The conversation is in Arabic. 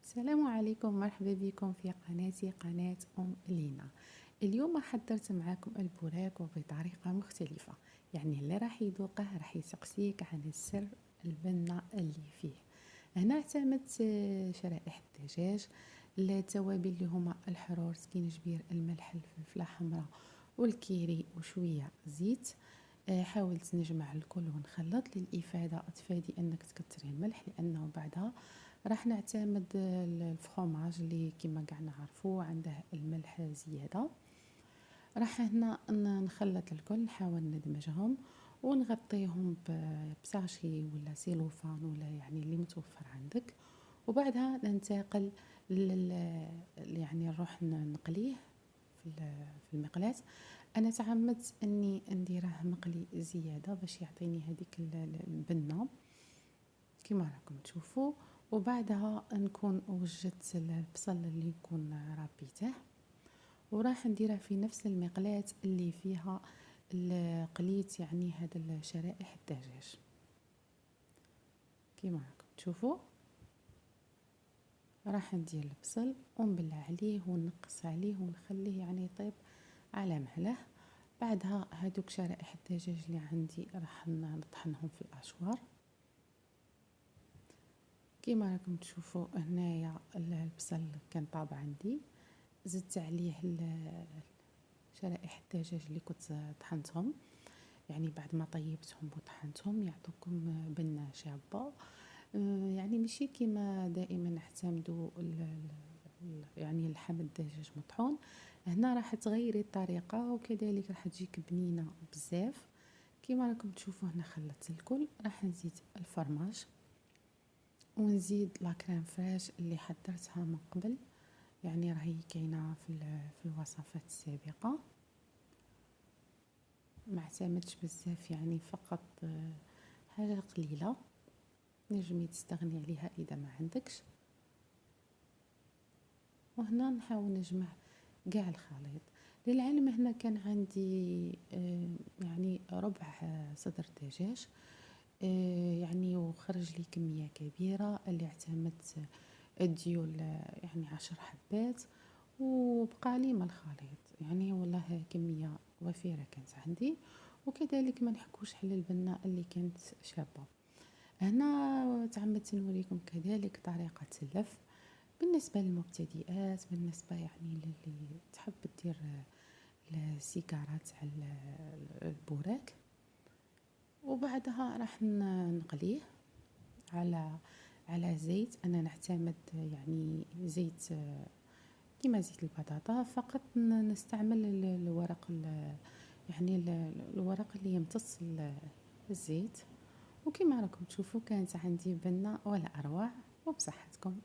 السلام عليكم، مرحبا بكم في قناتي قناة لينا. اليوم حضرت معاكم البوراك وبطريقة مختلفة، يعني اللي راح يذوقه راح يسقسيك عن السر البنة اللي فيه. هنا اعتمدت شرائح الدجاج، التوابل اللي هما الحرور، سكينجبير، الملح، الفلفلة حمراء والكيري وشوية زيت. حاولت نجمع الكل ونخلط للإفادة. تفادي أنك تكتري الملح لأنه بعدها راح نعتمد الفخوماج اللي كما قاع نعرفوه عنده الملح زيادة. راح هنا نخلط الكل، نحاول ندمجهم ونغطيهم بساشي ولا سيلوفان ولا يعني اللي متوفر عندك. وبعدها ننتقل يعني نروح نقليه في المقلاة. انا تعمدت اني نديره مقلي زياده باش يعطيني هذيك البنه كما راكم تشوفوا. وبعدها نكون وجدت البصل اللي نكون رابيته وراح نديره في نفس المقلاة اللي فيها قليت يعني هذا الشرائح الدجاج كما راكم تشوفوا. راح ندير البصل ونبلع عليه ونقص عليه ونخليه يعني يطيب على مهله. بعدها هذوك شرائح الدجاج اللي عندي راح نطحنهم في الاشوار كما راكم تشوفوا. هنايا البصل كان طاب عندي، زدت عليه شرائح الدجاج اللي كنت طحنتهم، يعني بعد ما طيبتهم وطحنتهم يعطوكم بنة شابة. يعني ماشي كما دائما نعتمدوا يعني اللحم الدجاج مطحون. هنا راح تغيري الطريقة وكذلك راح تجيك بنينة بزاف. كما راكم تشوفوا هنا خلطت الكل. راح نزيد الفرماج ونزيد لا كريم فريش اللي حضرتها من قبل، يعني راهي كاينه في الوصفات السابقه. ما اعتمدش بزاف، يعني فقط حاجه قليله نجمي تستغني عليها اذا ما عندكش. وهنا نحاول نجمع كاع الخليط. للعلم هنا كان عندي يعني ربع صدر دجاج، يعني وخرج لي كميه كبيره اللي اعتمدت الديول يعني 10 حبات وبقى لي من الخليط، يعني والله كميه وفيره كانت عندي. وكذلك ما نحكوش على البنه اللي كانت شابه. هنا تعمدت نوريكم كذلك طريقه اللف بالنسبه للمبتدئات، بالنسبه يعني للي تحب دير السيكارات على البوراك. وبعدها راح نقليه على زيت. انا نعتمد يعني زيت كيما زيت البطاطا، فقط نستعمل الورق يعني الورق اللي يمتص الزيت. وكما راكم تشوفوا كانت عندي بنة ولا اروع. وبصحتكم.